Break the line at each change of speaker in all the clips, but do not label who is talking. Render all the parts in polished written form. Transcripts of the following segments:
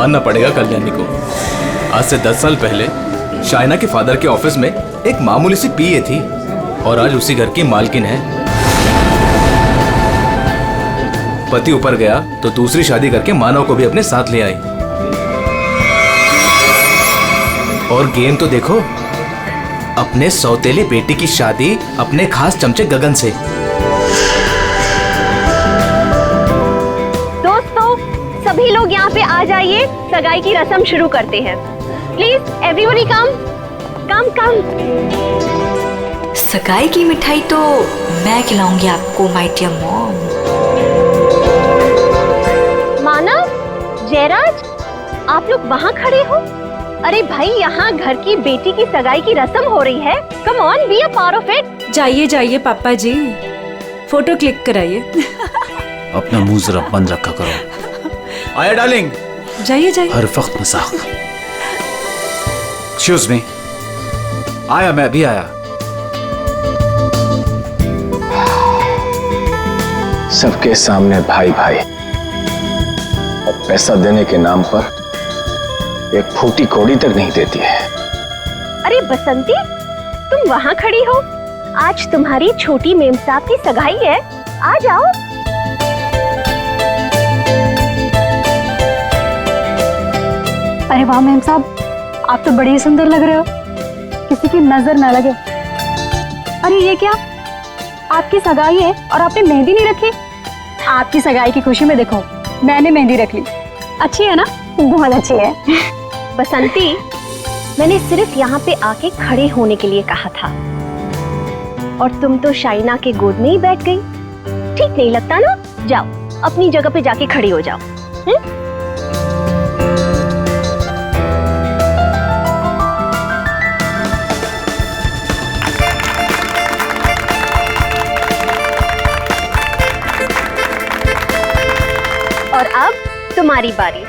मानना पड़ेगा कल्याणी को। आज से 10 साल पहले शाइना के फादर के ऑफिस में एक मामूली सी पीए थी और आज उसी घर की मालकिन है। पति ऊपर गया तो दूसरी शादी करके मानव को भी अपने साथ ले आई। और गेम तो देखो, अपने सौतेली बेटी की शादी अपने खास चमचे गगन से।
दोस्तों, सभी लोग यहाँ पे आ जाइए, सगाई की रस्म शुरू करते हैं। प्लीज एवरीबॉडी कम कम।
सगाई की मिठाई तो मैं खिलाऊंगी आपको माय डियर मॉम।
मानव, जयराज, आप लोग वहाँ खड़े हो? अरे भाई, यहाँ घर की बेटी की सगाई की रस्म हो रही है। Come on, be a part of it.
जाइए जाइए पापा जी, फोटो क्लिक कराइए।
अपना मुंह जरा बंद रखा करो।
आया डार्लिंग।
जाइए जाइए।
हर वक्त मजाक। Excuse me. आया, मैं भी आया।
सबके सामने भाई भाई, और पैसा देने के नाम पर एक फूटी कौड़ी तक नहीं देती है।
अरे बसंती, तुम वहाँ खड़ी हो? आज तुम्हारी छोटी मेम साहब की सगाई है, आ जाओ।
अरे वाह मेम साहब, आप तो बड़ी सुंदर लग रहे हो, किसी की नजर ना लगे। अरे ये क्या, आपकी सगाई है और आपने मेहंदी नहीं रखी? आपकी सगाई की खुशी में देखो, मैंने मेहंदी रख ली। अच्छी है ना? बहुत अच्छी है।
बसंती, मैंने सिर्फ यहाँ पे आके खड़े होने के लिए कहा था, और तुम तो शाइना के गोद में ही बैठ गई। ठीक नहीं लगता ना? जाओ अपनी जगह पे जाके खड़ी हो जाओ। और अब तुम्हारी बारी।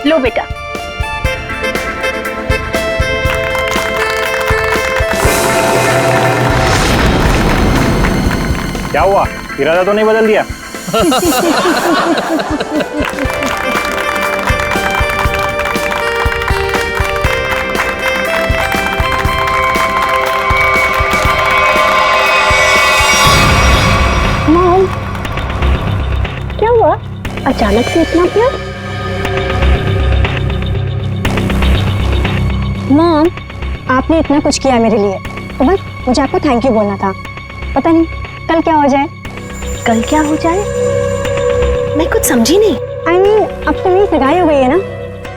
लो बेटा।
क्या हुआ, इरादा तो नहीं बदल दिया?
मॉम, क्या हुआ? अचानक से इतना प्यार?
मॉम, आपने इतना कुछ किया मेरे लिए, तो बस मुझे आपको थैंक यू बोलना था। पता नहीं कल क्या हो जाए।
कल क्या हो जाए? मैं कुछ समझी नहीं।
I mean, अब तो मेरी सगाई हो गई है ना,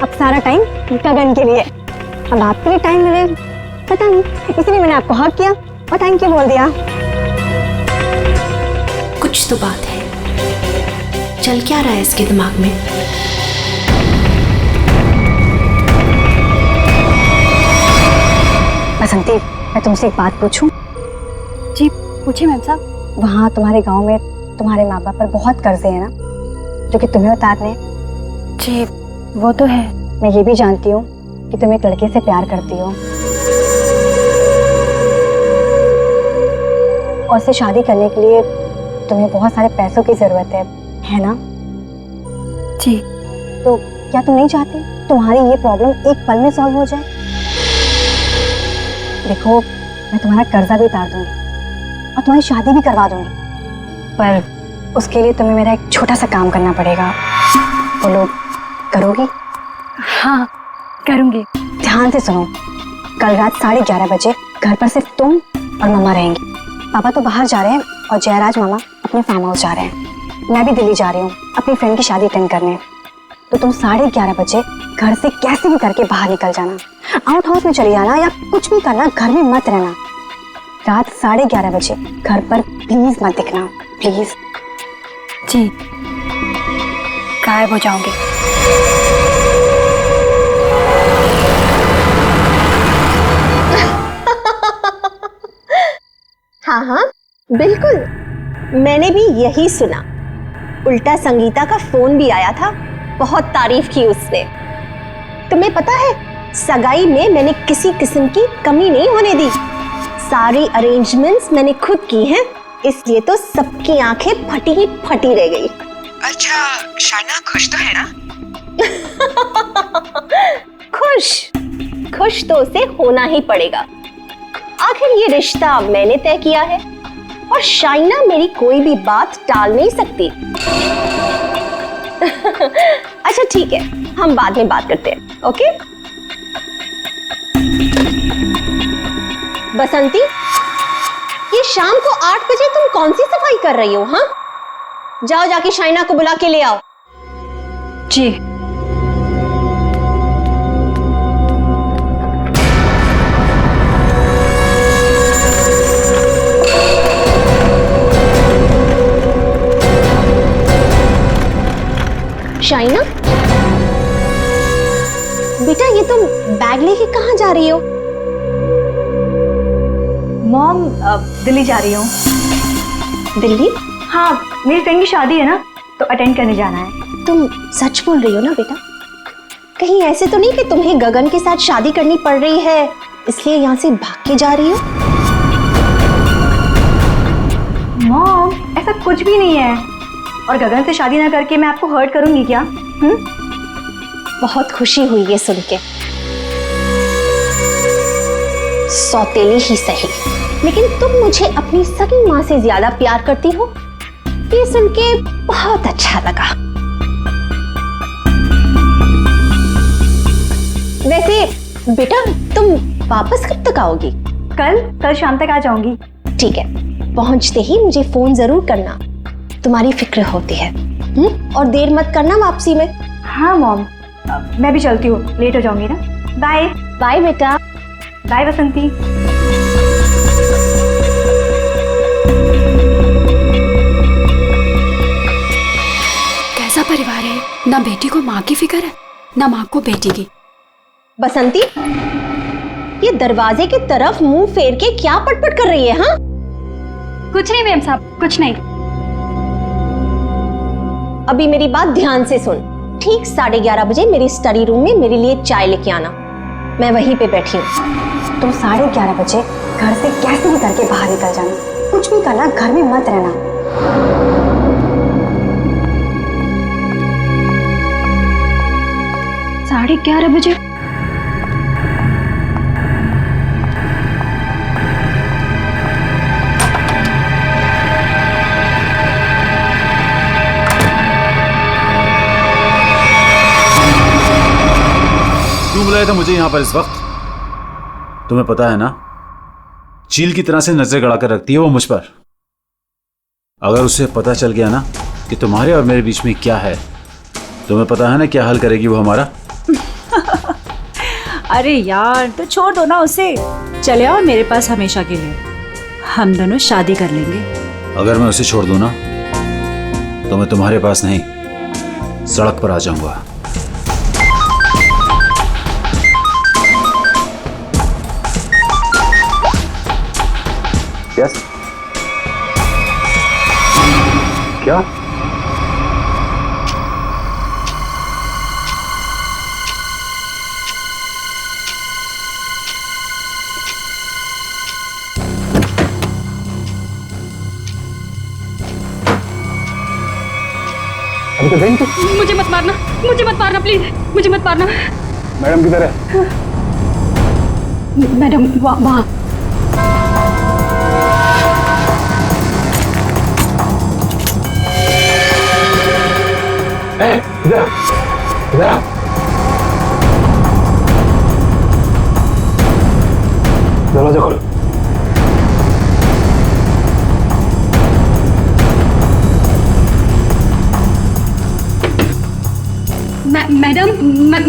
अब सारा टाइम गगन के लिए। अब आपके लिए टाइम मिले, पता नहीं, इसलिए मैंने आपको हक किया और थैंक यू बोल दिया।
कुछ तो बात है, चल क्या रहा है इसके दिमाग में?
बसंती, मैं तुमसे एक बात पूछूं? जी पूछिए मैम साहब। वहाँ तुम्हारे गांव में तुम्हारे माँ बाप पर बहुत कर्जे हैं ना, जो कि तुम्हें उतारने? जी वो तो है। मैं ये भी जानती हूँ कि तुम एक लड़के से प्यार करती हो और उससे शादी करने के लिए तुम्हें बहुत सारे पैसों की जरूरत है ना? जी। तो क्या तुम नहीं चाहती तुम्हारी ये प्रॉब्लम एक पल में सॉल्व हो जाए? देखो, मैं तुम्हारा कर्जा भी उतार दूंगी और तुम्हारी शादी भी करवा दूंगी, पर उसके लिए तुम्हें मेरा एक छोटा सा काम करना पड़ेगा। बोलो, करोगी? हाँ करूंगी। ध्यान से सुनो, कल रात 11:30 बजे घर पर सिर्फ तुम और मम्मा रहेंगी। पापा तो बाहर जा रहे हैं और जयराज मामा अपने फार्म हाउस जा रहे हैं। मैं भी दिल्ली जा रही हूँ अपनी फ्रेंड की शादी अटेंड करने। तो तुम 11:30 बजे घर से कैसे भी करके बाहर निकल जाना, आउट हाउस में चली जाना या कुछ भी करना, घर में मत रहना। रात 11:30 बजे घर पर प्लीज मत दिखना, प्लीज। जी, गायब हो जाओगे।
हाँ हाँ बिल्कुल, मैंने भी यही सुना। उल्टा संगीता का फोन भी आया था, बहुत तारीफ की उसने। तुम्हें पता है, सगाई में मैंने किसी किस्म की कमी नहीं होने दी। सारी अरेंजमेंट्स मैंने खुद की हैं, इसलिए तो सबकी आंखें फटी ही फटी रह गई।
अच्छा शाइना खुश तो है ना?
खुश तो उसे होना ही पड़ेगा। आखिर ये रिश्ता मैंने तय किया है और शाइना मेरी कोई भी बात टाल नहीं सकती। अच्छा ठीक है, हम बाद में बात करते हैं, ओके? बसंती, ये शाम को 8 बजे तुम कौन सी सफाई कर रही हो? हाँ, जाओ जाके शाइना को बुला के ले आओ।
जी।
शाइना, बेटा ये तुम बैग लेके कहाँ जा रही हो?
मॉम, दिल्ली जा रही हूँ।
दिल्ली?
हाँ, मेरी फ्रेंड की शादी है ना, तो अटेंड करने जाना है।
तुम सच बोल रही हो ना बेटा? कहीं ऐसे तो नहीं कि तुम्हें गगन के साथ शादी करनी पड़ रही है इसलिए यहाँ से भाग के जा रही हो?
मॉम, ऐसा कुछ भी नहीं है। और गगन से शादी ना करके मैं आपको हर्ट करूंगी क्या?
बहुत खुशी हुई ये सुन के। सौतेली ही सही, लेकिन तुम मुझे अपनी सगी माँ से ज्यादा प्यार करती हो, ये सुन के बहुत अच्छा लगा। वैसे बेटा तुम वापस कब तक आओगी?
कल शाम तक आ जाऊंगी।
ठीक है, पहुंचते ही मुझे फोन जरूर करना, तुम्हारी फिक्र होती है। और देर मत करना वापसी में।
हाँ मॉम, मैं भी चलती हूँ, लेट हो जाऊंगी ना। बाय।
बाय बेटा।
बाय बसंती।
कैसा परिवार है, ना बेटी को माँ की फिक्र है ना माँ को बेटी की।
बसंती, ये दरवाजे की तरफ मुंह फेर के क्या पटपट कर रही है? हाँ,
कुछ नहीं मैम साहब, कुछ नहीं।
अभी मेरी बात ध्यान से सुन। ठीक 11:30 बजे मेरी स्टडी रूम में मेरे लिए चाय लेके आना, मैं वहीं पे बैठी हूँ।
तुम 11:30 बजे घर से कैसे भी करके बाहर निकल जाना, कुछ भी करना, घर में मत रहना। 11:30 बजे?
क्यों बुलाया था मुझे यहाँ पर इस वक्त? तुम्हें पता है ना, चील की तरह से नजर गड़ा कर रखती है वो मुझ पर। अगर उसे पता चल गया ना कि तुम्हारे और मेरे बीच में क्या है, तुम्हें पता है ना क्या हाल करेगी वो हमारा।
अरे यार, तो छोड़ दो ना उसे, चले आओ मेरे पास हमेशा के लिए, हम दोनों शादी कर लेंगे।
अगर मैं उसे छोड़ दूं ना तो मैं तुम्हारे पास नहीं, सड़क पर आ जाऊंगा।
यस क्या? अभी तो गई थी।
मुझे मत मारना प्लीज, मुझे मत मारना।
मैडम किधर है?
मैडम वहाँ।
इधर इधर दरवाजा खोलो।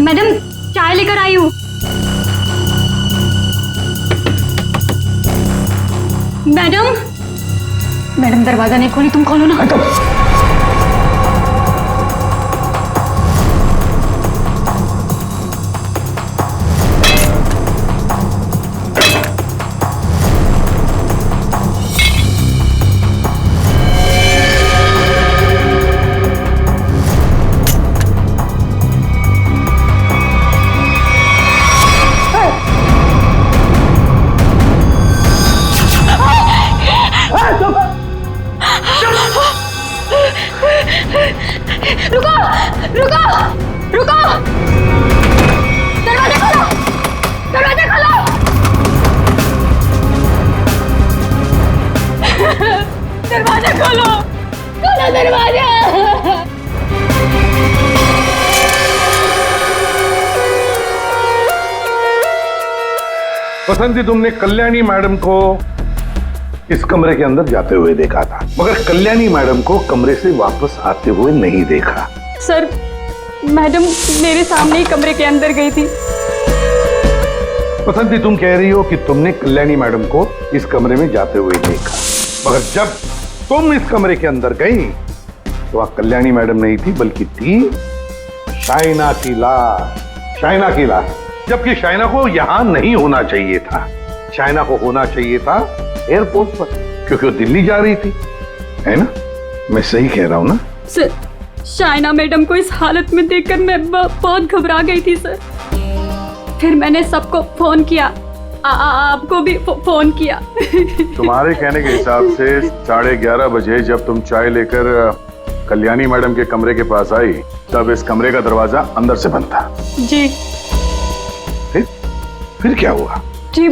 मैडम चाय लेकर आई हूँ। मैडम दरवाजा नहीं खोली, तुम खोलो ना।
बसंती, तुमने कल्याणी मैडम को इस कमरे के अंदर जाते हुए देखा था, मगर कल्याणी मैडम को कमरे से वापस आते हुए नहीं देखा।
सर, मैडम मेरे सामने ही कमरे के अंदर गई थी।
बसंती, तुम कह रही हो कि तुमने कल्याणी मैडम को इस कमरे में जाते हुए देखा, मगर जब तुम इस कमरे के अंदर गई तो वहां कल्याणी मैडम नहीं थी, बल्कि थी शाइना की लाश। शाइना की लाश, जबकि शाइना को यहां नहीं होना चाहिए था। शाइना को होना चाहिए था एयरपोर्ट पर, क्योंकि वो दिल्ली जा रही थी, है ना? मैं सही कह रहा हूं ना?
सर, शाइना मैडम को इस हालत में देखकर मैं बहुत घबरा गई थी सर। फिर मैंने सबको फोन किया, आपको भी फोन किया।
तुम्हारे कहने के हिसाब से 11:30 बजे जब तुम चाय लेकर कल्याणी मैडम के कमरे के पास आई, तब इस कमरे का दरवाजा अंदर से बंद था।
जी।
फिर क्या हुआ?
जी,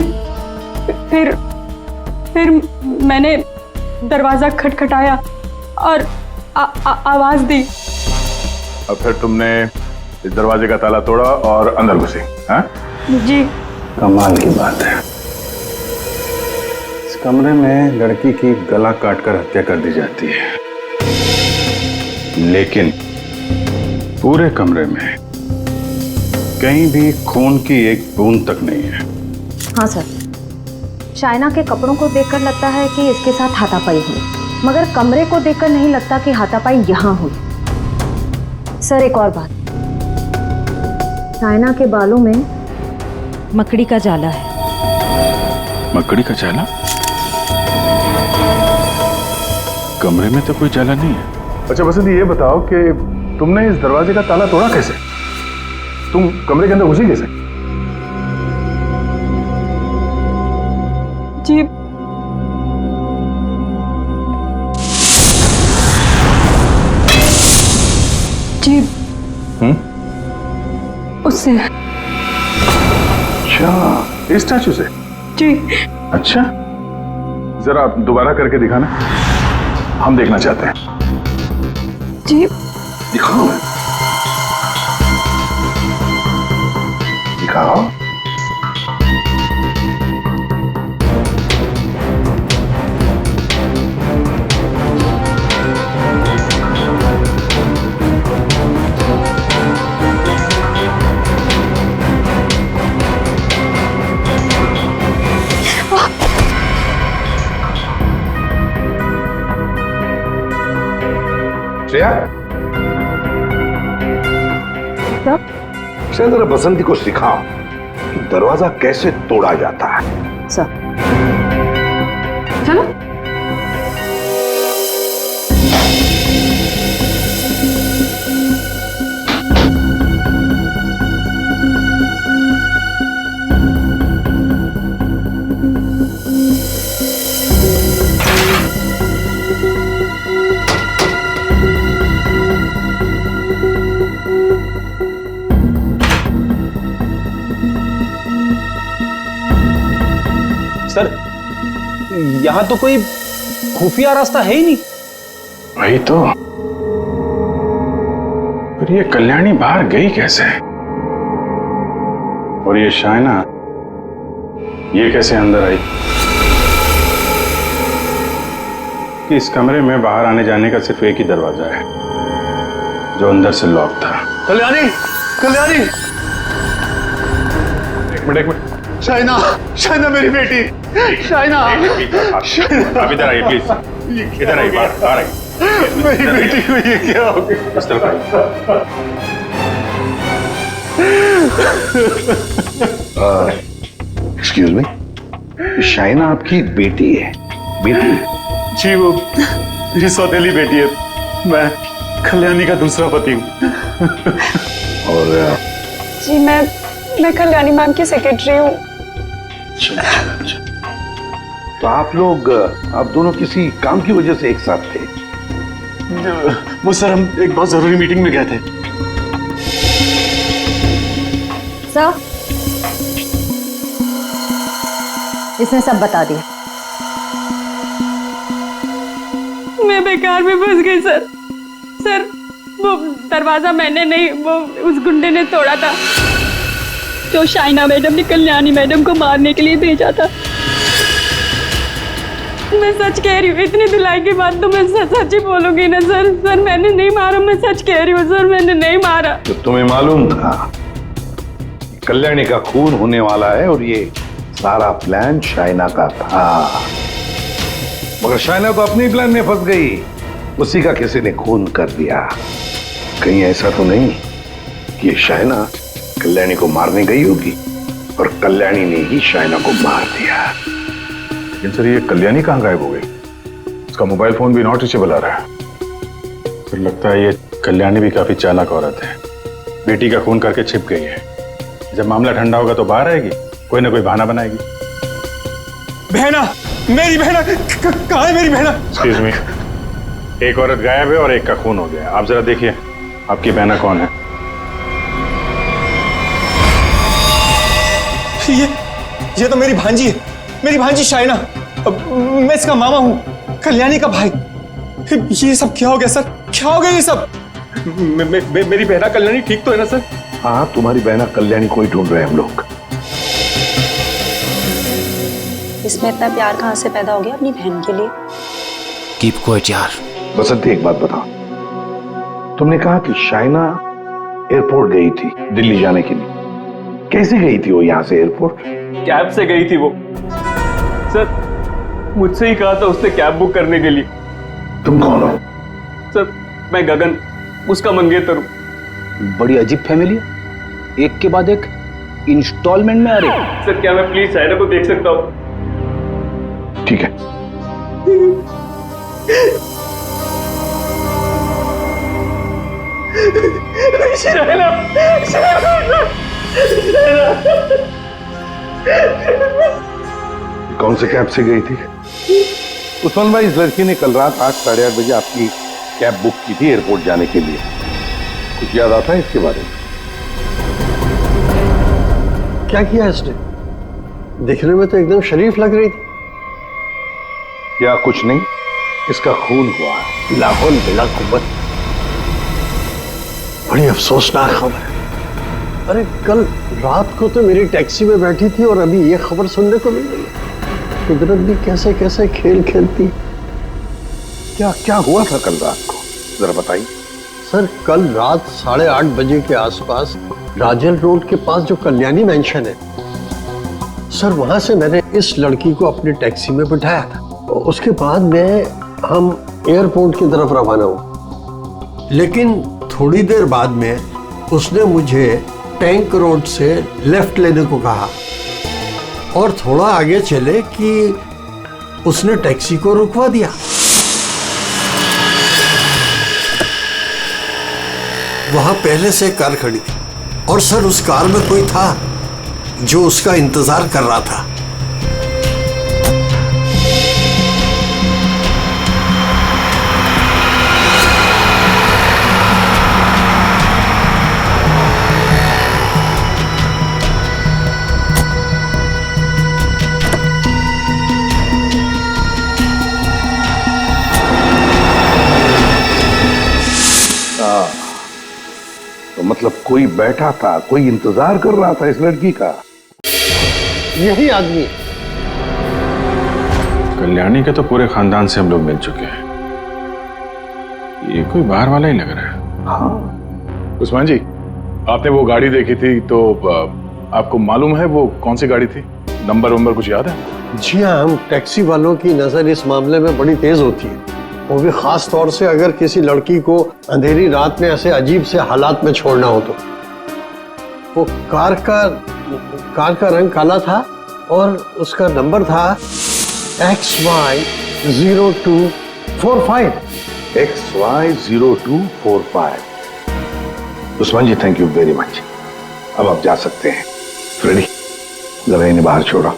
फिर मैंने दरवाजा खटखटाया और आवाज दी।
और फिर तुमने इस दरवाजे का ताला तोड़ा और अंदर घुसे? हाँ?
जी।
कमाल की बात है, इस कमरे में लड़की की गला काटकर हत्या कर दी जाती है, लेकिन पूरे कमरे में कहीं भी खून की एक बूंद तक नहीं है।
हाँ सर, शाइना के कपड़ों को देखकर लगता है कि इसके साथ हाथापाई हुई, मगर कमरे को देखकर नहीं लगता कि हाथापाई यहाँ हुई। सर, एक और बात, शाइना के बालों में मकड़ी का जाला है।
मकड़ी का जाला? कमरे में तो कोई जाला नहीं है। अच्छा बसंती, ये बताओ कि तुमने इस दरवाजे का ताला तोड़ा कैसे? तुम कमरे के अंदर घुसी कैसे?
जी, उससे।
अच्छा, इस स्टैचू से?
जी।
अच्छा, जरा दोबारा करके दिखाना, हम देखना चाहते हैं।
जी।
दिखाओ, दिखाओ। श्रेया, जरा बसंती को सिखाओ कि दरवाजा कैसे तोड़ा जाता है।
सर,
चलो।
सर, यहाँ तो कोई खुफिया रास्ता है ही नहीं।
वही तो, पर ये कल्याणी बाहर गई कैसे? और ये शाइना, ये कैसे अंदर आई? कि इस कमरे में बाहर आने जाने का सिर्फ एक ही दरवाजा है, जो अंदर से लॉक था।
कल्याणी, कल्याणी,
एक मिनट।
शाइना, शाइना मेरी बेटी, शाइना।
आप इधर आइए प्लीज, इधर आइए, बाहर आइए।
मेरी बेटी को ये क्या हो गया?
इस तरफ आइए। एक्सक्यूज मी, शाइना आपकी बेटी है? बेटी?
जी, वो मेरी सौतेली बेटी है। मैं कल्याणी का दूसरा पति हूँ।
और
जी, मैं कल्याणी मैम की सेक्रेटरी हूँ।
अच्छा। तो आप लोग, आप दोनों किसी काम की वजह से एक साथ थे?
वो सर, हम एक बहुत जरूरी मीटिंग में गए थे।
सर, इसने सब बता दिया।
मैं बेकार में फंस गई सर। सर, वो दरवाजा मैंने नहीं, वो उस गुंडे ने तोड़ा था। जो शाइना मैडम ने कल्याणी मैडम को मारने के लिए भेजा था। मैं सच कह रही हूँ, इतनी धुलाई के बाद तो मैं सच ही बोलूंगी ना सर। सर मैंने नहीं मारा, मैं सच कह रही हूँ सर, मैंने नहीं मारा।
तो तुम्हें मालूम था कल्याणी का खून होने वाला है और ये सारा प्लान शाइना का था, मगर शाइना तो अपनी प्लान में फंस गई, उसी का किसी ने खून कर दिया। कहीं ऐसा तो नहीं कि ये शाइना कल्याणी को मारने गई होगी और कल्याणी ने ही शाइना को मार दिया।
लेकिन सर ये कल्याणी कहाँ गायब हो गई? उसका मोबाइल फोन भी नॉट रीचेबल आ रहा है। फिर लगता है ये कल्याणी भी काफी चालाक औरत है, बेटी का खून करके छिप गई है। जब मामला ठंडा होगा तो बाहर आएगी, कोई ना कोई बहाना बनाएगी।
बहना, मेरी बहना कहाँ है? मेरी बहना।
एक्सक्यूज मी, एक औरत गायब है और एक का खून हो गया। आप जरा देखिए आपकी बहना कौन है।
ये तो मेरी भांजी है, मेरी भांजी शाइना। मैं इसका मामा हूँ, कल्याणी का भाई। ये सब क्या हो गया सर? क्या हो गया ये सब? मेरी बहना कल्याणी ठीक तो है ना सर?
हाँ, तुम्हारी बहना कल्याणी को ही ढूंढ रहे हैं हम लोग।
इसमें इतना प्यार कहाँ से पैदा हो गया अपनी बहन के लिए?
कीप क्वाइट यार।
बसंती एक बात बताओ, तुमने कहा कि शाइना एयरपोर्ट गई थी दिल्ली जाने के लिए, कैसे गई थी वो यहाँ से एयरपोर्ट?
कैब से गई थी वो सर, मुझसे ही कहा था उसने कैब बुक करने के लिए।
तुम कौन हो?
सर मैं गगन, उसका मंगेतर हूँ।
बड़ी अजीब फैमिली है, एक के बाद एक इंस्टॉलमेंट में आ रही।
सर क्या मैं प्लीज शाइना को देख सकता हूँ?
ठीक है।
शाइना,
कौन से कैब से गई थी? उस्मान भाई, इस लड़की ने कल रात 8, साढ़े 8 बजे आपकी कैब बुक की थी एयरपोर्ट जाने के लिए। कुछ याद आता है इसके बारे में?
क्या किया इसने? दिखने में तो एकदम शरीफ लग रही थी।
क्या कुछ नहीं, इसका खून हुआ है।
लाहौल बिला कुव्वत। बड़ी अफसोसनाक खबर है। अरे कल रात को तो मेरी टैक्सी में बैठी थी और अभी ये खबर सुनने को मिल रही है। कुदरत भी कैसे कैसे खेल खेलती।
क्या क्या हुआ था कल रात को, जरा बताइए।
सर कल रात 8:30 बजे के आसपास राजल रोड के पास जो कल्याणी मैंशन है सर, वहां से मैंने इस लड़की को अपनी टैक्सी में बिठाया था। उसके बाद में हम एयरपोर्ट की तरफ रवाना हुए, लेकिन थोड़ी देर बाद में उसने मुझे टैंक रोड से लेफ्ट लेने को कहा और थोड़ा आगे चले कि उसने टैक्सी को रुकवा दिया। वहां पहले से कार खड़ी थी और सर उस कार में कोई था जो उसका इंतजार कर रहा था।
तो मतलब कोई बैठा था, कोई इंतजार कर रहा था इस लड़की का।
यही आदमी।
कल्याणी के तो पूरे खानदान से हम लोग मिल चुके हैं, ये कोई बाहर वाला ही लग रहा है।
हाँ
उस्मान जी, आपने वो गाड़ी देखी थी तो आपको मालूम है वो कौन सी गाड़ी थी? नंबर वंबर कुछ याद है?
जी हाँ, हम टैक्सी वालों की नजर इस मामले में बड़ी तेज होती है, वो भी खास तौर से अगर किसी लड़की को अंधेरी रात में ऐसे अजीब से हालात में छोड़ना हो तो। वो कार का रंग काला था और उसका नंबर था XY0245।
XY0245। Usman ji thank you very much. अब आप जा सकते हैं। फ्रेडी, जरा इन्हें बाहर छोड़ो।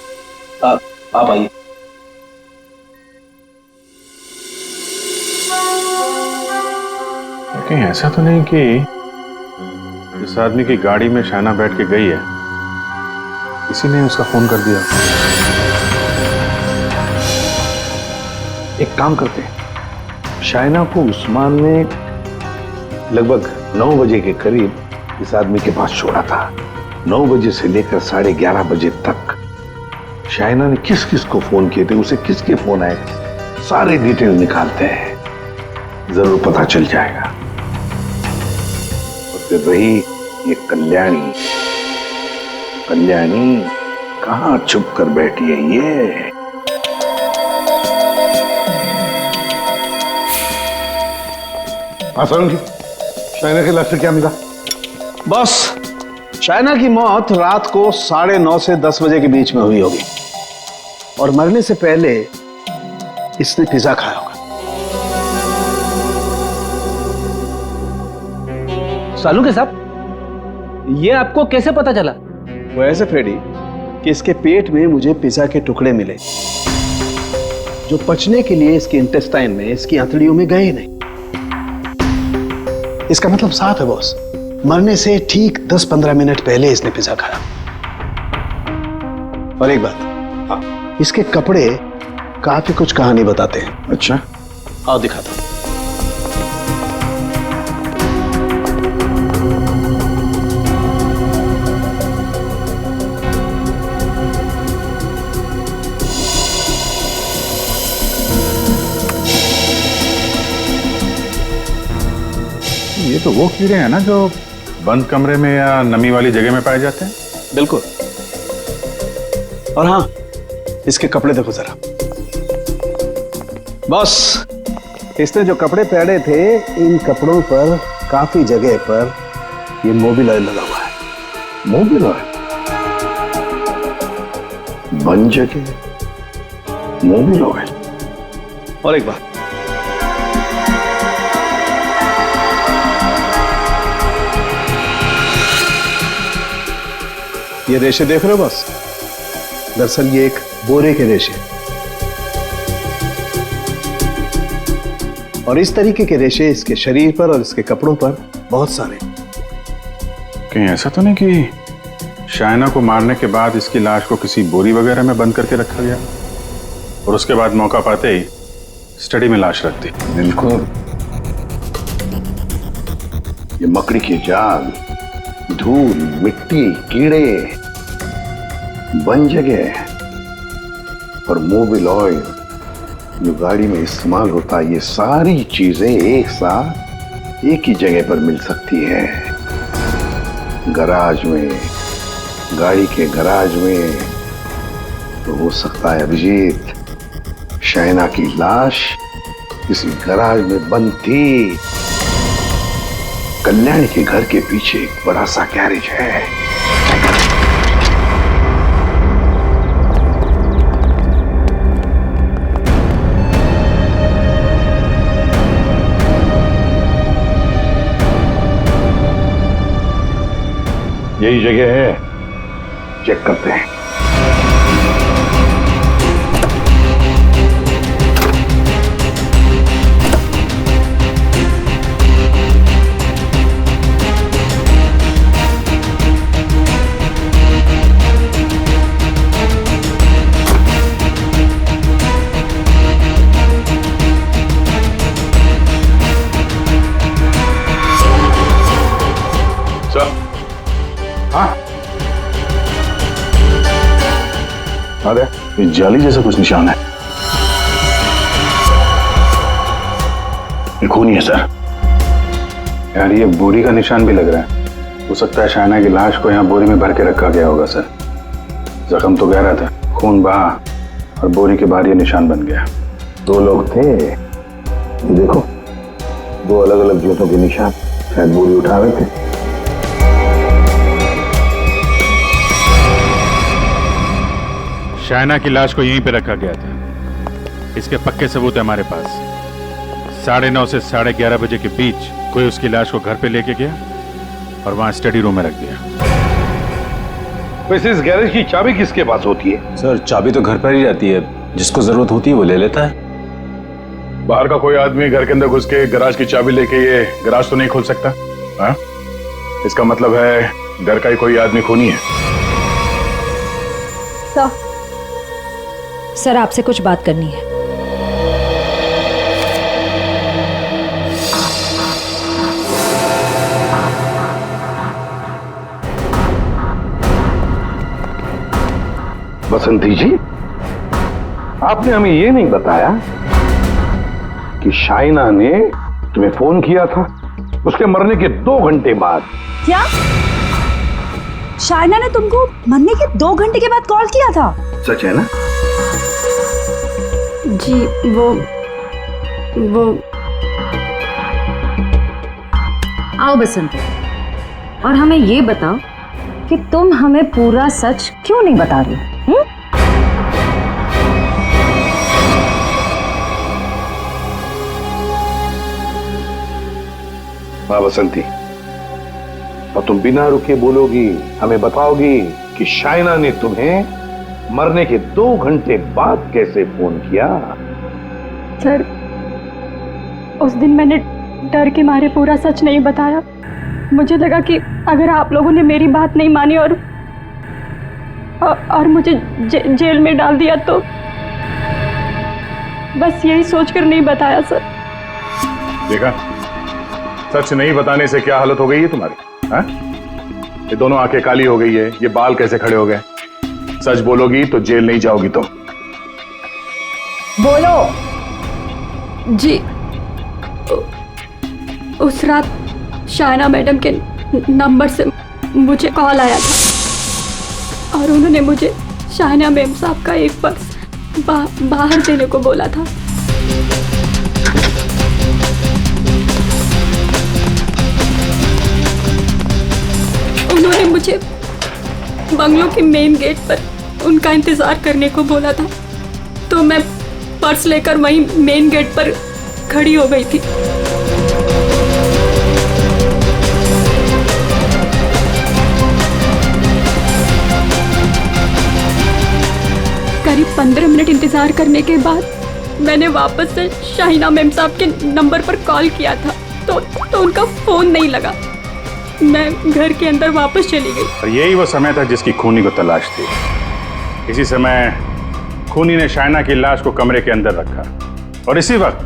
आप आइए।
कहीं ऐसा तो नहीं कि इस आदमी की गाड़ी में शाइना बैठ के गई है, इसी ने उसका फोन कर दिया?
एक काम करते हैं, शाइना को उस्मान ने लगभग 9 बजे के करीब इस आदमी के पास छोड़ा था। 9 बजे से लेकर 11:30 बजे तक शाइना ने किस किस को फोन किए थे, उसे किसके फोन आए थे, सारे डिटेल निकालते हैं, जरूर पता चल जाएगा। और फिर रही ये कल्याणी, कल्याणी कहां छुप कर बैठी है ये? हाँ सरुण जी, शाइना के लाश से क्या मिला?
बस शाइना की मौत रात को 9:30 से 10 बजे के बीच में हुई होगी और मरने से पहले इसने पिज्जा खाया होगा।
सालू के साहब, ये आपको कैसे पता चला?
वो ऐसे फ्रेडी कि इसके पेट में मुझे पिज्जा के टुकड़े मिले जो पचने के लिए इसके इंटेस्टाइन में, इसकी आंतड़ियों में गए नहीं। इसका मतलब साफ है बॉस, मरने से ठीक 10-15 मिनट पहले इसने पिज्जा खाया। और एक बात, इसके कपड़े काफी कुछ कहानी बताते हैं।
अच्छा,
आओ दिखाता हूं।
ये तो वो कीड़े हैं ना जो बंद कमरे में या नमी वाली जगह में पाए जाते हैं?
बिल्कुल। और हाँ, इसके कपड़े देखो जरा। बस इसने जो कपड़े पहने थे, इन कपड़ों पर काफी जगह पर ये मोबिल ऑयल लगा हुआ है।
Mobil oil? बन जगह मोबिल ऑयल?
और एक बात, ये रेशे देख रहे हो बस? दरअसल ये एक बोरे के रेशे, और इस तरीके के रेशे इसके शरीर पर और इसके कपड़ों पर बहुत सारे।
कहीं ऐसा तो नहीं कि शाइना को मारने के बाद इसकी लाश को किसी बोरी वगैरह में बंद करके रखा गया और उसके बाद मौका पाते ही स्टडी में लाश रख दी?
बिल्कुल। ये मकड़ी के जाल, धूल, मिट्टी, कीड़े, बन जगह और मोबिल ऑयल जो गाड़ी में इस्तेमाल होता है, ये सारी चीजें एक साथ एक ही जगह पर मिल सकती है। गराज में, गाड़ी के गराज में। तो हो सकता है अभिजीत, शाइना की लाश किसी गराज में बंद थी। कल्याणी के घर के पीछे एक बड़ा सा गैरेज है। यही जगह है, चेक करते हैं। अरे ये जाली जैसा कुछ निशान है। ये खूनी है सर।
यार ये बोरी का निशान भी लग रहा है। हो सकता है शाइना की लाश को यहाँ बोरी में भर के रखा गया होगा सर। जख्म तो गहरा था, खून बहा और बोरी के बाहर ये निशान बन गया।
2 लोग थे, ये देखो 2 अलग अलग जूतों के निशान, शायद बोरी उठा रहे थे।
शाइना की लाश को यहीं पे रखा गया था। इसके पक्के सबूत है हमारे पास। 9:30 से 11:30 बजे के बीच कोई उसकी लाश को घर पे लेके गया और वहां स्टडी रूम में रख दिया।
वैसे इस गैरेज की चाबी किसके पास होती है?
सर चाबी तो घर पर ही रहती है, जिसको जरूरत होती है वो ले लेता है।
बाहर का कोई आदमी घर के अंदर घुस के गराज की चाबी लेके ये गराज तो नहीं खोल सकता। हाँ? इसका मतलब है घर का ही कोई आदमी खूनी है।
सर आपसे कुछ बात करनी है।
बसंती जी, आपने हमें ये नहीं बताया कि शाइना ने तुम्हें फोन किया था उसके मरने के 2 घंटे बाद।
क्या शाइना ने तुमको मरने के 2 घंटे के बाद कॉल किया था?
सच है ना?
जी वो
आओ बसंती, और हमें ये बताओ कि तुम हमें पूरा सच क्यों नहीं बता रही?
हाँ बसंती, और तुम बिना रुके बोलोगी, हमें बताओगी कि शाइना ने तुम्हें मरने के 2 घंटे बाद कैसे फोन किया?
सर, उस दिन मैंने डर के मारे पूरा सच नहीं बताया। मुझे लगा कि अगर आप लोगों ने मेरी बात नहीं मानी और मुझे जेल में डाल दिया तो बस यही सोचकर नहीं बताया सर।
देखा, सच नहीं बताने से क्या हालत हो गई है तुम्हारी? हाँ? ये दोनों आंखें काली हो गई है, ये बाल कैसे खड़े हो गए? सच बोलोगी तो जेल नहीं जाओगी तुम।
बोलो। जी, उस रात शाइना मैडम के नंबर से मुझे कॉल आया था और उन्होंने मुझे शाइना मैम साहब का एक पर्स बाहर देने को बोला था। उन्होंने मुझे बंगलों के मेन गेट पर उनका इंतजार करने को बोला था, तो मैं पर्स लेकर वहीं मेन गेट पर खड़ी हो गई थी। करीब 15 मिनट इंतजार करने के बाद मैंने वापस से शाइना मैम साहब के नंबर पर कॉल किया था, तो उनका फोन नहीं लगा। मैं घर के अंदर वापस चली गई।
और यही वो समय था जिसकी खूनी को तलाश थी। इसी समय खूनी ने शाइना की लाश को कमरे के अंदर रखा और इसी वक्त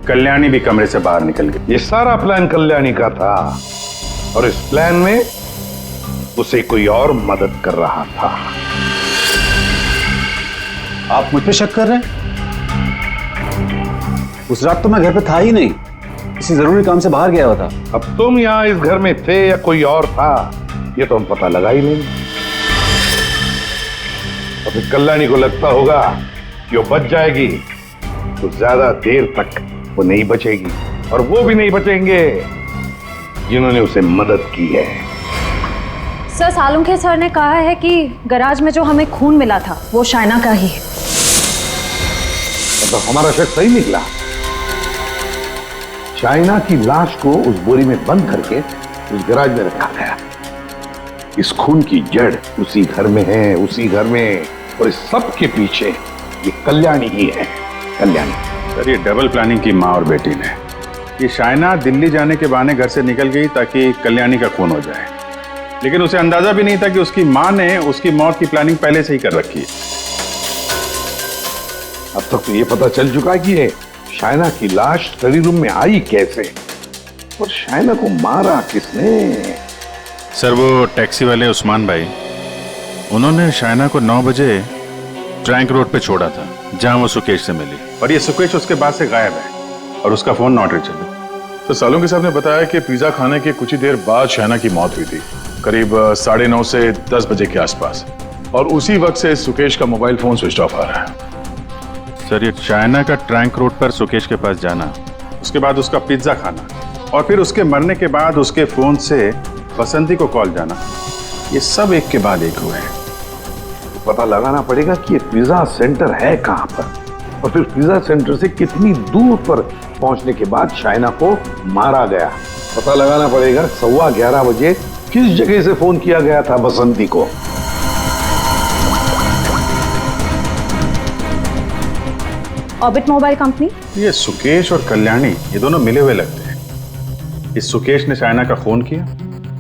कल्याणी भी कमरे से बाहर निकल गई।
ये सारा प्लान कल्याणी का था और इस प्लान में उसे कोई और मदद कर रहा था।
आप मुझ पे शक कर रहे हैं? उस रात तो मैं घर पे था ही नहीं, किसी जरूरी काम से बाहर गया हुआ था।
अब तुम यहाँ इस घर में थे या कोई और था, ये तो हम पता लगा ही नहीं। और फिर कल्याणी को लगता होगा कि वो बच जाएगी, तो ज्यादा देर तक वो नहीं बचेगी, और वो भी नहीं बचेंगे जिन्होंने उसे मदद की है।
सर, सालुंखे सर ने कहा है कि गैराज में जो हमें खून मिला था वो शाइना का ही है।
तो हमारा शक सही निकला। शाइना की लाश को उस बोरी में बंद करके उस गैराज में रखा गया। इस खून की जड़ उसी घर में है, उसी घर में, और इस सब के पीछे ये कल्याणी ही है। कल्याणी।
सर, ये डबल प्लानिंग की माँ और बेटी ने। ये शाइना दिल्ली जाने के बहाने घर से निकल गई ताकि कल्याणी का खून हो जाए, लेकिन उसे अंदाजा भी नहीं था कि उसकी माँ ने उसकी मौत की प्लानिंग पहले से ही कर रखी है।
अब तक तो ये पता चल चुका है कि ये शाइना की लाश स्टडी रूम में आई कैसे, और शाइना को मारा किसने?
सर, वो टैक्सी वाले उस्मान भाई, उन्होंने शाइना को 9 बजे ट्रैंक रोड पे छोड़ा था जहां वो सुकेश से मिली, और ये सुकेश उसके बाद से गायब है और उसका फोन नॉट रीचेबल। तो सालुंखे साहब ने बताया कि पिज्जा खाने के कुछ ही देर बाद शाइना की मौत हुई थी, करीब 9:30 से 10 बजे के आसपास, और उसी वक्त से सुकेश का मोबाइल फोन स्विच ऑफ आ रहा है। सर, ये शाइना का ट्रैंक रोड पर सुकेश के पास जाना, उसके बाद उसका पिज्जा खाना, और फिर उसके मरने के बाद उसके फोन से बसंती को कॉल जाना, ये सब एक के बाद एक हुए हैं।
पता लगाना पड़ेगा कि ये पिज्जा सेंटर है कहां पर, और फिर पिज्जा सेंटर से कितनी दूर पर पहुंचने के बाद शाइना को मारा गया। पता लगाना पड़ेगा 11:15 बजे किस जगह से फोन किया गया था बसंती को।
Orbit mobile company.
ये सुकेश और कल्याणी ये दोनों मिले हुए लगते हैं। इस सुकेश ने शाइना का खून किया,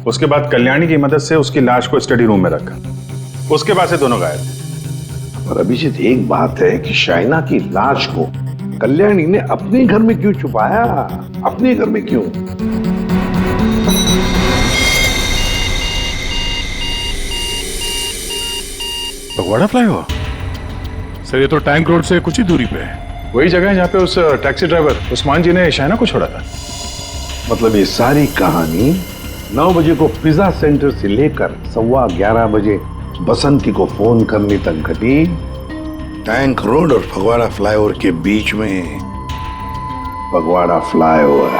उसके बाद कल्याणी की मदद से उसकी लाश को स्टडी रूम में रखा, उसके बाद से दोनों गायब थे।
पर अभिजीत, एक बात है कि शाइना की लाश को कल्याणी ने अपने घर में क्यों छुपाया? अपने घर में क्यों?
फगवाड़ा फ्लाईओवर? सर ये तो टैंक रोड से कुछ ही दूरी पे है। वही जगह है जहाँ पे उस टैक्सी ड्राइवर उस्मान जी ने शाइना को छोड़ा था।
मतलब ये सारी कहानी 9 बजे को पिज्जा सेंटर से लेकर 11:15 बजे बसंती को फोन करने तक घटी टैंक रोड और फगवाड़ा फ्लाईओवर के बीच में। फगवाड़ा फ्लाईओवर।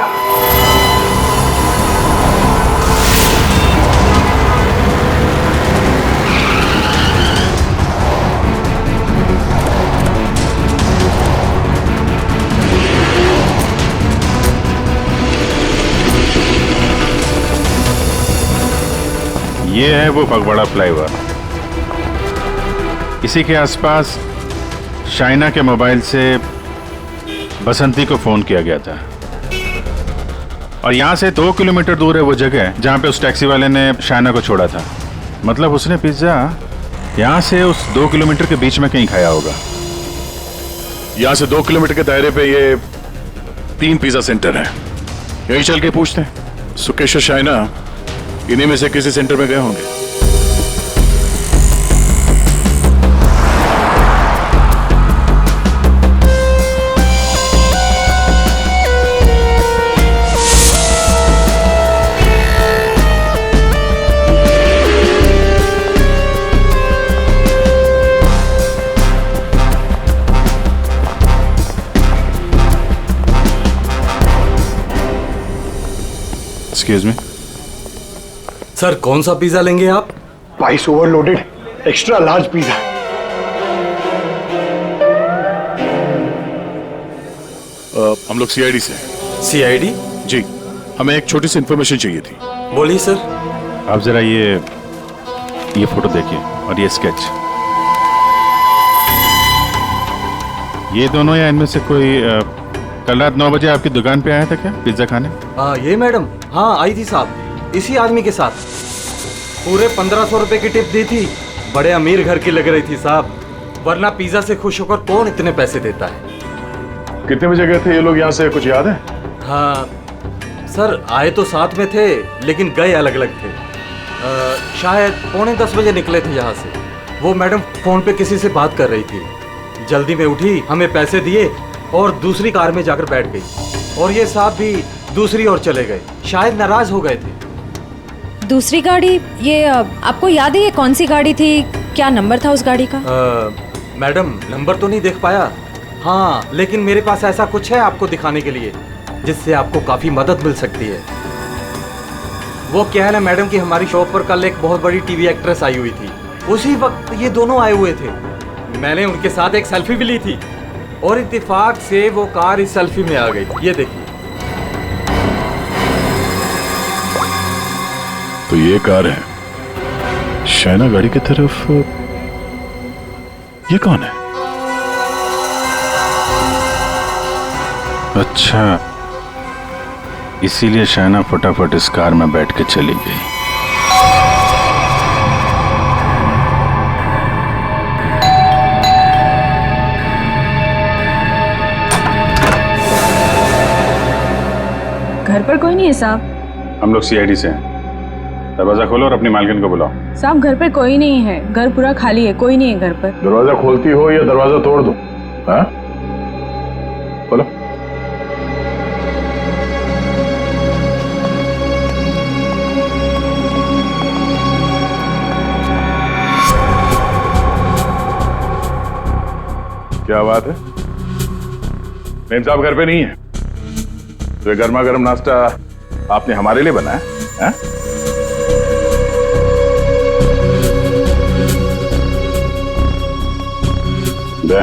ये है वो फगवाड़ा फ्लाईओवर। इसी के आसपास शाइना के मोबाइल से बसंती को फोन किया गया था और यहाँ से 2 किलोमीटर दूर है वो जगह जहाँ पे उस टैक्सी वाले ने शाइना को छोड़ा था। मतलब उसने पिज्जा यहाँ से उस 2 किलोमीटर के बीच में कहीं खाया होगा।
यहाँ से 2 किलोमीटर के दायरे पे ये 3 पिज्जा सेंटर है। यही चल के पूछते हैं। सुकेश और शाइना इन्हीं में से किसी सेंटर में गए होंगे।
एक्सक्यूज मी
सर, कौन सा पिज्जा लेंगे आप?
Spice overloaded extra large pizza.
हम लोग सीआईडी से।
सीआईडी?
जी, हमें एक छोटी सी इंफॉर्मेशन चाहिए थी।
बोलिए सर।
आप जरा ये फोटो देखिए और ये स्केच। ये दोनों या इनमें से कोई कल रात 9 बजे आपकी दुकान पे आया था क्या पिज्जा खाने?
ये मैडम, हाँ आई थी साहब, इसी आदमी के साथ। पूरे 1500 रुपए की टिप दी थी। बड़े अमीर घर की लग रही थी साहब, वरना पिज्जा से खुश होकर कौन इतने पैसे देता है।
कितने बजे गए थे ये लोग यहाँ से, कुछ याद है?
हाँ सर, आए तो साथ में थे लेकिन गए अलग अलग थे। शायद 9:45 बजे निकले थे यहाँ से। वो मैडम फोन पे किसी से बात कर रही थी, जल्दी में उठी, हमें पैसे दिए और दूसरी कार में जाकर बैठ गई। और ये साहब भी दूसरी ओर चले गए, शायद नाराज हो गए थे।
दूसरी गाड़ी, ये आपको याद है ये कौन सी गाड़ी थी? क्या नंबर था उस गाड़ी का?
मैडम नंबर तो नहीं देख पाया। हाँ, लेकिन मेरे पास ऐसा कुछ है आपको दिखाने के लिए जिससे आपको काफी मदद मिल सकती है। वो क्या है ना मैडम कि हमारी शॉप पर कल एक बहुत बड़ी टीवी एक्ट्रेस आई हुई थी। उसी वक्त ये दोनों आए हुए थे। मैंने उनके साथ एक सेल्फी भी ली थी और इत्तेफाक से वो कार इस सेल्फी में आ गई। ये देखिए।
तो ये कार है शाइना गाड़ी की तरफ। ये कौन है?
अच्छा, इसीलिए शाइना फटाफट इस कार में बैठ के चली गई।
घर पर कोई नहीं है साहब।
हम लोग सीआईडी से हैं। दरवाजा खोलो और अपनी मालकिन को बुलाओ।
साहब घर पे कोई नहीं है, घर पूरा खाली है, कोई नहीं है घर पर।
दरवाजा खोलती हो या दरवाजा तोड़ दो? हाँ, खोलो। क्या बात है, मेम साहब घर पे नहीं है? तो गर्मा गर्म नाश्ता आपने हमारे लिए बनाया है? दे।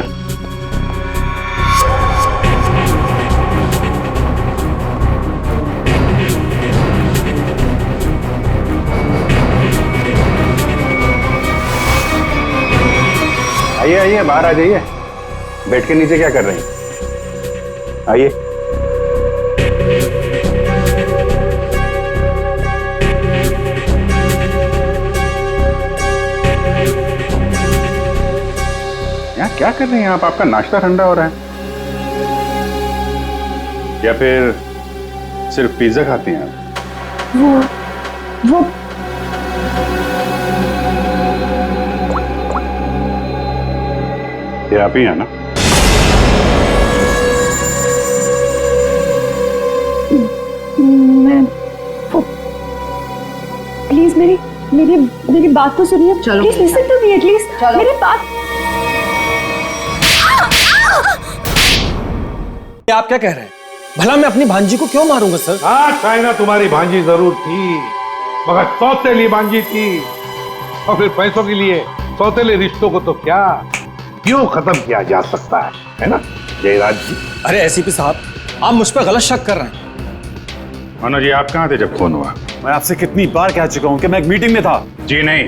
आइए आइए, बाहर आ जाइए। बेड के नीचे क्या कर रही हैं? आइए। यहाँ क्या कर रही हैं आप? आपका नाश्ता ठंडा हो रहा है या फिर सिर्फ पिज्जा खाती हैं आप?
वो
ये आप ही हैं ना?
मैं प्लीज मेरी मेरी मेरी बात तो सुनिए। Please listen to me at least. मेरी बात।
आप क्या कह रहे हैं? भला मैं अपनी भांजी को क्यों मारूंगा सर?
हाँ शाइना तुम्हारी भांजी जरूर थी, मगर सौतेली भांजी थी, और फिर पैसों के लिए सौतेले रिश्तों को तो क्या क्यों खत्म किया जा सकता है ना जयराज जी?
अरे एसीपी साहब, आप मुझ पर गलत शक कर रहे हैं।
मनोज जी, आप कहाँ थे जब फोन हुआ?
मैं आपसे कितनी बार कह चुका हूं कि मैं एक मीटिंग में था।
जी नहीं,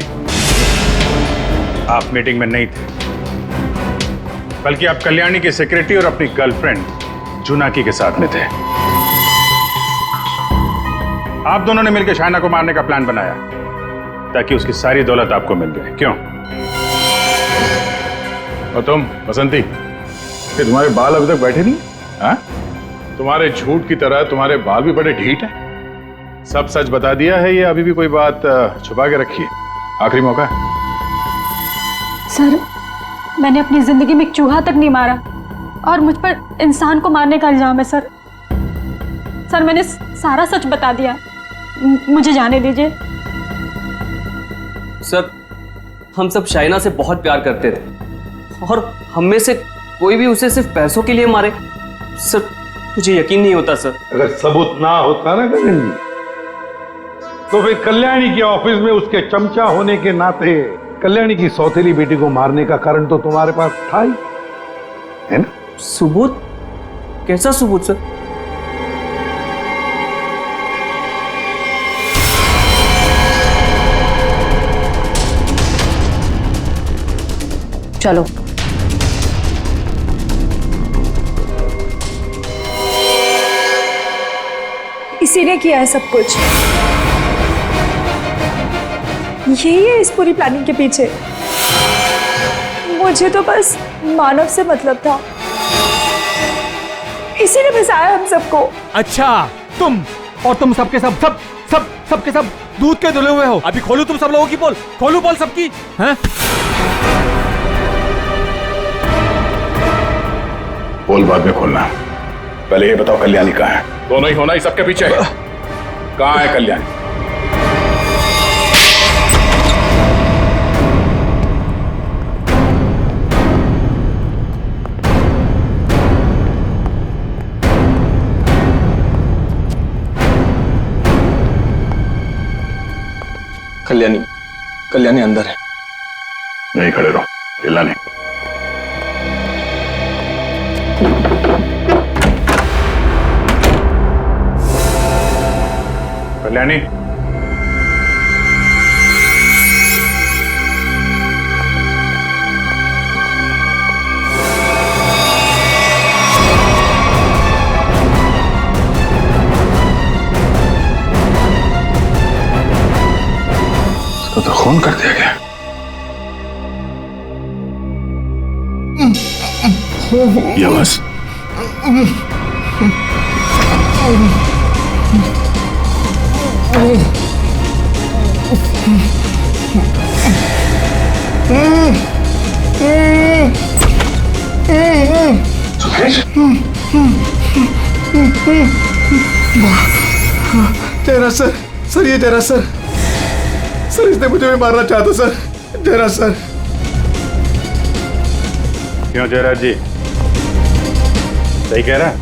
आप मीटिंग में नहीं थे, बल्कि आप कल्याणी के सेक्रेटरी और अपनी गर्लफ्रेंड जुनाकी के साथ में थे। आप दोनों ने मिलकर शाइना को मारने का प्लान बनाया ताकि उसकी सारी दौलत आपको मिल जाए। क्यों? और तुम बसंती, कि तुम्हारे बाल अभी तक बैठे नहीं? हाँ? तुम्हारे झूठ की तरह तुम्हारे बाल भी बड़े ढीठ हैं। सब सच बता दिया है, ये अभी भी कोई बात छुपा के रखी है? आखिरी मौका है।
सर, मैंने अपनी जिंदगी में एक चूहा तक नहीं मारा और मुझ पर इंसान को मारने का इल्जाम है सर। सर, मैंने सारा सच बता दिया, मुझे जाने दीजिए।
सर, हम सब शाइना से बहुत प्यार करते थे और हम में से कोई भी उसे सिर्फ पैसों के लिए मारे, सर मुझे यकीन नहीं होता सर।
अगर सबूत ना होता ना गगन जी, तो फिर कल्याणी के ऑफिस में उसके चमचा होने के नाते कल्याणी की सौतेली बेटी को मारने का कारण तो तुम्हारे पास था ही, है ना?
सबूत? कैसा सबूत सर?
चलो।
इसी ने किया है सब कुछ। यही है इस पूरी प्लानिंग के पीछे। मुझे तो बस मानव से मतलब था, इसी ने फंसाया हम सबको।
अच्छा, तुम सबके सबके सब दूध के धुले हुए हो। अभी खोलू तुम सब लोगों की पोल, खोलू पोल सबकी, हैं?
पोल बाद में खोलना, पहले ये बताओ कल्याणी कहाँ है? दोनों ही होना ही सबके पीछे। कहाँ है कल्याणी?
कल्याणी अंदर है।
नहीं खड़े रहो, हिलना नहीं। कल्याणी, इसको तो खून कर दिया गया। ये बस
तेरा सर ये तेरा सर इसने मुझे भी मारना चाहता सर। तेरा सर।
क्यों जयराज जी, सही कह रहा है?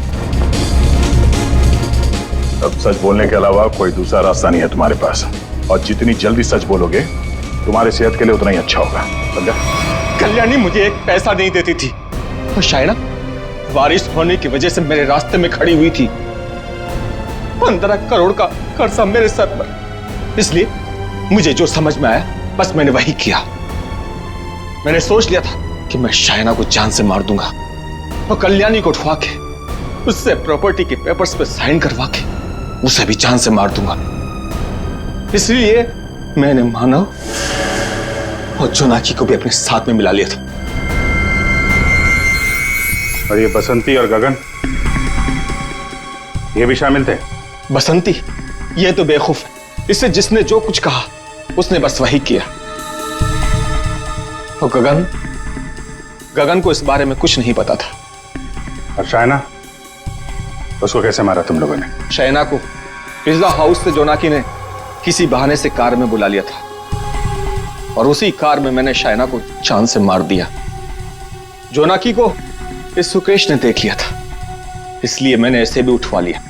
अब सच बोलने के अलावा कोई दूसरा रास्ता नहीं है तुम्हारे पास, और जितनी जल्दी सच बोलोगे तुम्हारे सेहत के लिए उतना ही अच्छा होगा, समझा?
कल्याणी मुझे एक पैसा नहीं देती थी, और शायना बारिश होने की वजह से मेरे रास्ते में खड़ी हुई थी। 15 करोड़ का कर्जा मेरे सर पर। इसलिए मुझे जो समझ में आया बस मैंने वही किया। मैंने सोच लिया था कि मैं शायना को जान से मार दूंगा और कल्याणी को उठवा के उससे प्रॉपर्टी के पेपर्स पे साइन करवा के उसे भी जान से मार दूंगा। इसलिए मैंने मानव और जोनाकी को भी अपने साथ में मिला लिया था।
और ये बसंती और गगन, ये भी शामिल थे?
बसंती ये तो बेवकूफ है, इससे जिसने जो कुछ कहा उसने बस वही किया। और गगन
गगन को इस बारे में कुछ नहीं पता था।
और शायना, उसको कैसे मारा तुम लोगों ने?
शैना को पिज्जा हाउस से जोनाकी ने किसी बहाने से कार में बुला लिया था और उसी कार में मैंने शैना को चांद से मार दिया। जोनाकी को इस सुकेश ने देख लिया था, इसलिए मैंने इसे भी उठवा लिया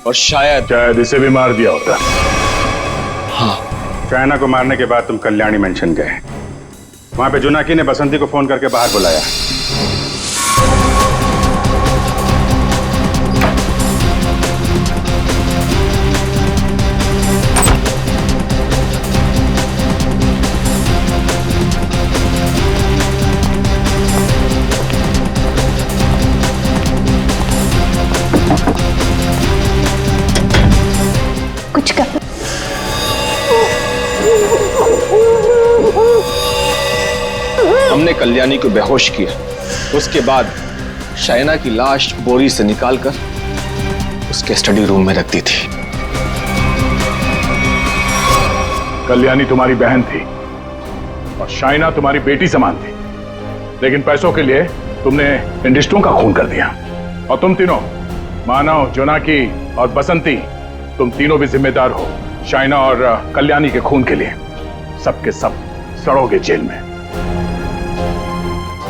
और शायद
इसे भी मार दिया होता।
हाँ।
शैना को मारने के बाद तुम कल्याणी मेंशन गए। वहां पे जोनाकी ने बसंती को फोन करके बाहर बुलाया।
कुछ कर।
हमने कल्याणी को बेहोश किया। उसके बाद शैना की लाश बोरी से निकालकर उसके स्टडी रूम में रख दी थी।
कल्याणी तुम्हारी बहन थी और शाइना तुम्हारी बेटी समान थी, लेकिन पैसों के लिए तुमने इन रिश्तों का खून कर दिया। और तुम तीनों, मानव, जोनाकी और बसंती, तुम तीनों भी जिम्मेदार हो शाइना और कल्याणी के खून के लिए। सबके सब सड़ोगे जेल में।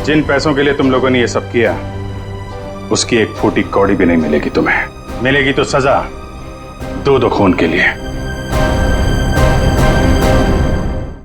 जिन पैसों के लिए तुम लोगों ने ये सब किया, उसकी एक फूटी कौड़ी भी नहीं मिलेगी तुम्हें। मिलेगी तो सजा दो खून के लिए।